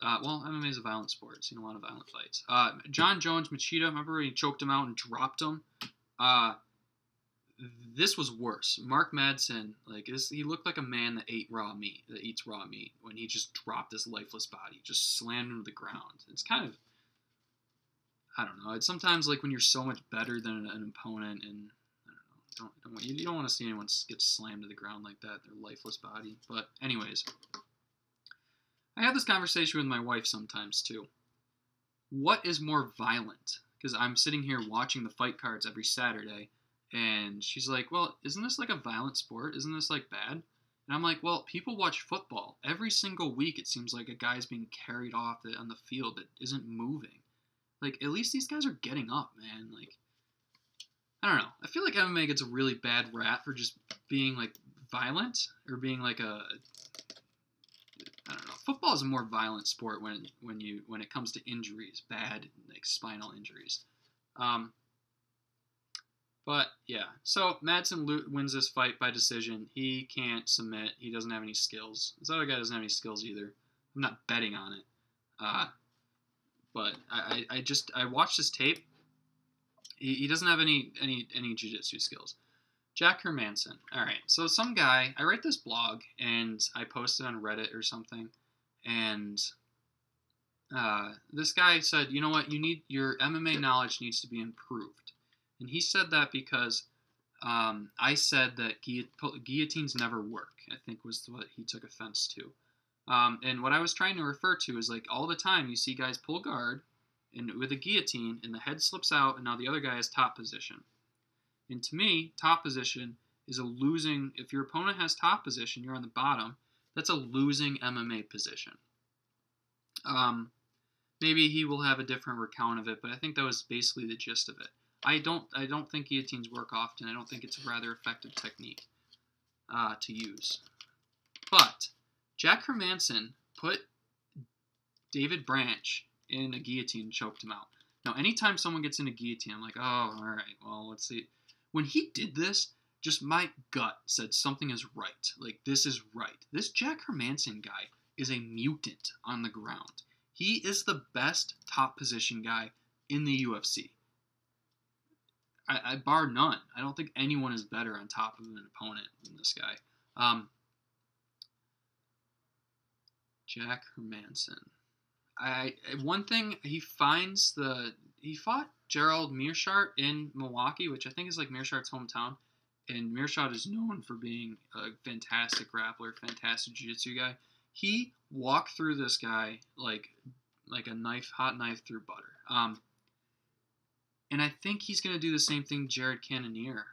Well, MMA is a violent sport. I've seen a lot of violent fights. John Jones Machida, remember when he choked him out and dropped him? This was worse. Mark Madsen, he looked like a man that eats raw meat when he just dropped this lifeless body, just slammed him to the ground. It's kind of, I don't know. It's sometimes like when you're so much better than an opponent, and I don't know, you don't want to see anyone get slammed to the ground like that, their lifeless body. But anyways, I have this conversation with my wife sometimes too. What is more violent? Because I'm sitting here watching the fight cards every Saturday. And she's like, well, isn't this like a violent sport? Isn't this like bad? And I'm like, well, people watch football. Every single week it seems like a guy's being carried off on the field that isn't moving. Like, at least these guys are getting up, man. Like, I don't know. I feel like MMA gets a really bad rap for just being like violent, or being like I don't know. Football is a more violent sport when it comes to injuries, bad like spinal injuries. But, yeah, so Madsen wins this fight by decision. He can't submit. He doesn't have any skills. This other guy doesn't have any skills either. I'm not betting on it. But I watched his tape. He doesn't have any jiu-jitsu skills. Jack Hermansson. All right, so some guy, I write this blog, and I post it on Reddit or something, and this guy said, you know what, your MMA knowledge needs to be improved. And he said that because I said that guillotines never work, I think was what he took offense to. And what I was trying to refer to is like all the time you see guys pull guard with a guillotine and the head slips out and now the other guy has top position. And to me, top position is a losing, if your opponent has top position, you're on the bottom, that's a losing MMA position. Maybe he will have a different recount of it, but I think that was basically the gist of it. I don't think guillotines work often. I don't think it's a rather effective technique to use. But Jack Hermansson put David Branch in a guillotine choked him out. Now, anytime someone gets in a guillotine, I'm like, oh, all right, well, let's see. When he did this, just my gut said something is right. Like, this is right. This Jack Hermansson guy is a mutant on the ground. He is the best top position guy in the UFC. I bar none. I don't think anyone is better on top of an opponent than this guy. Jack Hermansson. One thing, he fought Gerald Meerschaert in Milwaukee, which I think is like Meerschaert's hometown. And Meerschaert is known for being a fantastic grappler, fantastic jiu-jitsu guy. He walked through this guy like a hot knife through butter. And I think he's going to do the same thing Jared Cannonier.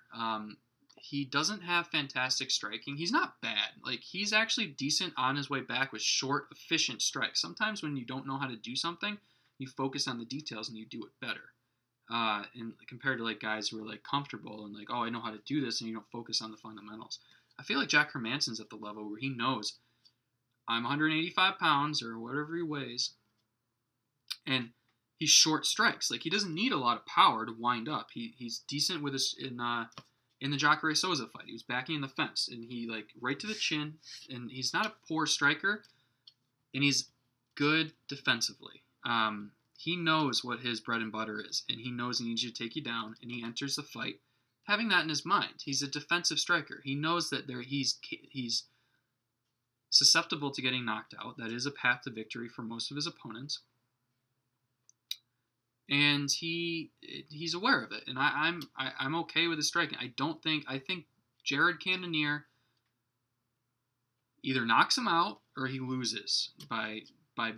He doesn't have fantastic striking. He's not bad. Like, he's actually decent on his way back with short, efficient strikes. Sometimes when you don't know how to do something, you focus on the details and you do it better. And compared to like guys who are like comfortable and like, oh, I know how to do this, and you don't focus on the fundamentals. I feel like Jack Hermansson's at the level where he knows I'm 185 pounds or whatever he weighs, and he's short strikes. Like, he doesn't need a lot of power to wind up. He's decent with his in the Jacare Souza fight. He was backing in the fence, and he like right to the chin, and he's not a poor striker, and he's good defensively. He knows what his bread and butter is, and he knows he needs you to take you down, and he enters the fight having that in his mind. He's a defensive striker. He knows that he's susceptible to getting knocked out. That is a path to victory for most of his opponents. And he's aware of it, and I'm okay with his striking. I think Jared Cannonier either knocks him out or he loses by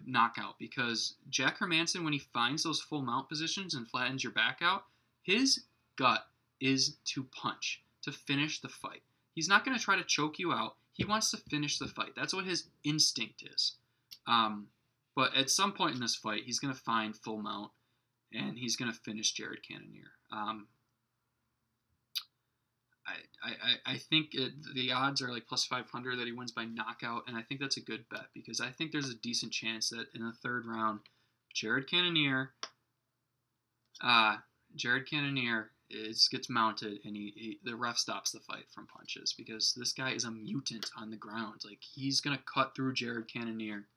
knockout, because Jack Hermansson, when he finds those full mount positions and flattens your back out, his gut is to punch, to finish the fight. He's not going to try to choke you out. He wants to finish the fight. That's what his instinct is. But at some point in this fight, he's going to find full mount, and he's going to finish Jared Cannonier. I think the odds are like plus 500 that he wins by knockout, and I think that's a good bet, because I think there's a decent chance that in the third round, Jared Cannonier gets mounted, and the ref stops the fight from punches, because this guy is a mutant on the ground. Like, he's going to cut through Jared Cannonier.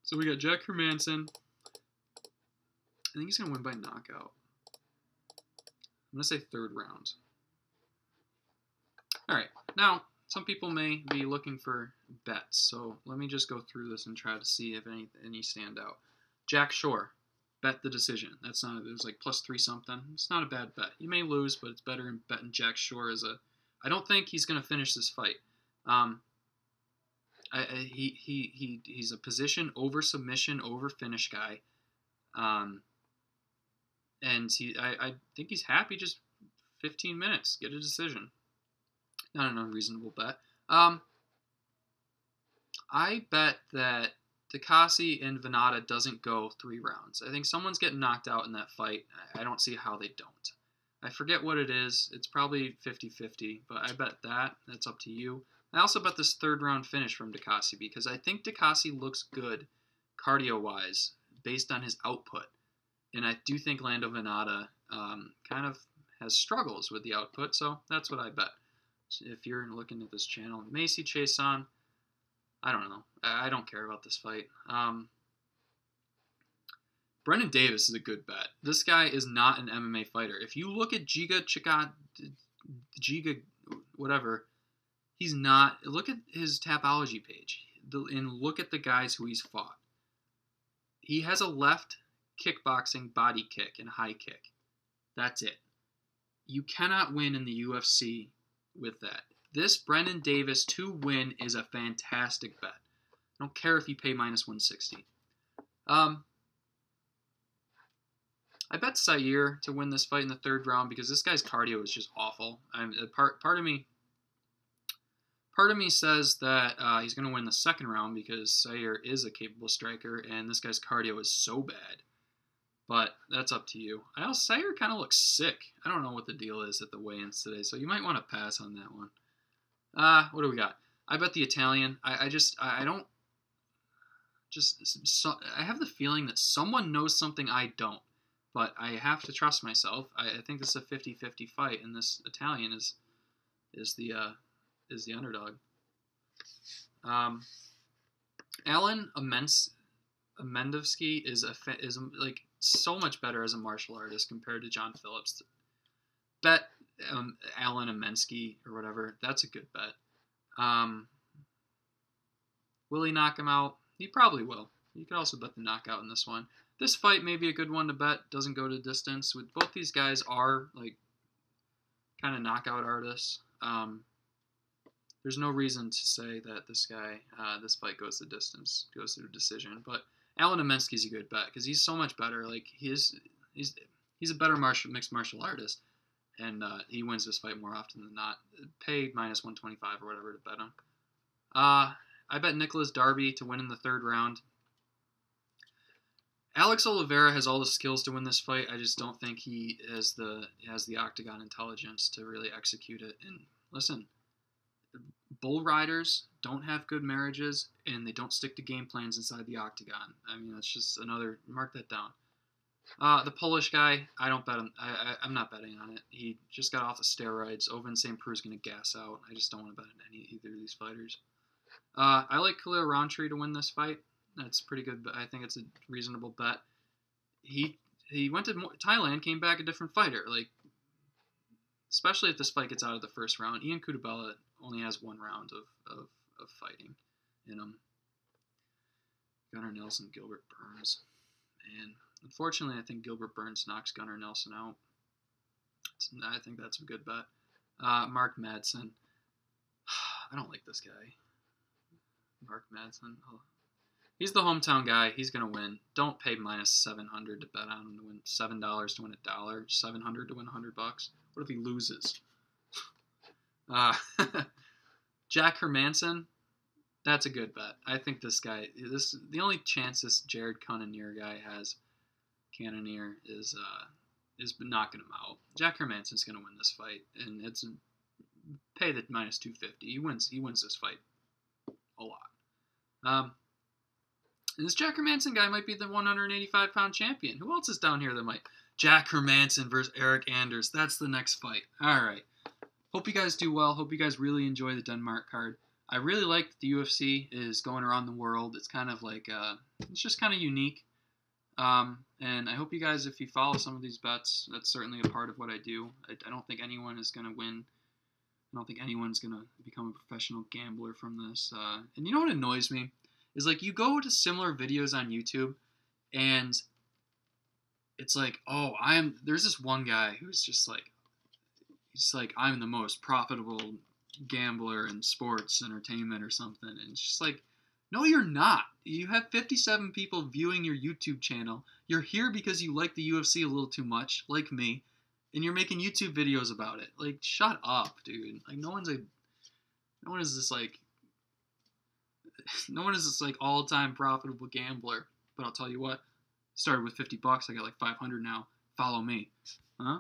So we got Jack Hermansson. I think he's going to win by knockout. I'm going to say third round. All right. Now, some people may be looking for bets, so let me just go through this and try to see if any stand out. Jack Shore, bet the decision. That's not, it was like plus 3 something. It's not a bad bet. You may lose, but it's better than betting Jack Shore as I don't think he's going to finish this fight. He's a position over submission over finish guy. And I think he's happy just 15 minutes, get a decision. Not an unreasonable bet. I bet that Takasi and Venata doesn't go 3 rounds. I think someone's getting knocked out in that fight. I don't see how they don't. I forget what it is. It's probably 50-50, but I bet that. That's up to you. I also bet this third round finish from Takasi, because I think Takasi looks good cardio-wise based on his output. And I do think Lando Venata kind of has struggles with the output, so that's what I bet. So if you're looking at this channel, Macy Chason, I don't know. I don't care about this fight. Brendan Davis is a good bet. This guy is not an MMA fighter. If you look at Giga, whatever, he's not. Look at his Tapology page and look at the guys who he's fought. He has a left kickboxing body kick and high kick. That's it. You cannot win in the UFC with that. This Brendan Davis to win is a fantastic bet. I don't care if you pay minus 160. I bet Siyar to win this fight in the third round, because this guy's cardio is just awful. Part of me says that he's going to win the second round, because Siyar is a capable striker, and this guy's cardio is so bad. But that's up to you. Siyar kind of looks sick. I don't know what the deal is at the weigh-ins today, so you might want to pass on that one. What do we got? I bet the Italian. I don't... I have the feeling that someone knows something I don't, but I have to trust myself. I think this is a 50-50 fight, and this Italian is the underdog. Alen Amedovski is like so much better as a martial artist compared to John Phillips. Bet Alen Amedovski or whatever. That's a good bet. Will he knock him out? He probably will. You could also bet the knockout in this one. This fight may be a good one to bet. Doesn't go to distance. With both these guys are like kind of knockout artists. There's no reason to say that this fight goes the distance, goes to a decision. But Alen Amedovski's a good bet because he's so much better. Like he's a better mixed martial artist, and he wins this fight more often than not. Pay -125 or whatever to bet him. I bet Nicolas Dalby to win in the 3rd round. Alex Oliveira has all the skills to win this fight. I just don't think he has the octagon intelligence to really execute it. And listen, bull riders don't have good marriages, and they don't stick to game plans inside the octagon. I mean, that's just another, mark that down. The Polish guy, I don't bet him. I'm not betting on it. He just got off the steroids. Ovince and Preux is going to gas out. I just don't want to bet on either of these fighters. I like Khalil Rountree to win this fight. That's pretty good. I think it's a reasonable bet. He went to Thailand, came back a different fighter. Like, especially if this fight gets out of the 1st round. Ian Cuțelaba only has 1 round of fighting in him. Gunnar Nelson, Gilbert Burns. And unfortunately, I think Gilbert Burns knocks Gunnar Nelson out. I think that's a good bet. Mark Madsen. I don't like this guy. Mark Madsen. Oh. He's the hometown guy. He's going to win. Don't pay -700 to bet on him to win. $7 to win $1. $700 to win $100. What if he loses? Jack Hermansson. That's a good bet. I think this guy. The only chance this Jared Cannonier guy has, Cannonier, is knocking him out. Jack Hermansson's going to win this fight, and it's pay the -250. He wins this fight a lot. And this Jack Hermansson guy might be the 185-pound champion. Who else is down here that might? Jack Hermansson versus Eric Anders. That's the next fight. All right. Hope you guys do well. Hope you guys really enjoy the Denmark card. I really like that the UFC is going around the world. It's kind of like, it's just kind of unique. And I hope you guys, if you follow some of these bets, that's certainly a part of what I do. I don't think anyone is going to win. I don't think anyone's going to become a professional gambler from this. And you know what annoys me? Is like you go to similar videos on YouTube, and it's like, oh, there's this one guy who's just like, he's like, I'm the most profitable gambler in sports entertainment or something, and it's just like, no, you're not. You have 57 people viewing your YouTube channel. You're here because you like the UFC a little too much, like me, and you're making YouTube videos about it. Like, shut up, dude. Like, no one is this all-time profitable gambler. But I'll tell you what, started with $50. I got like 500 now. Follow me. Huh?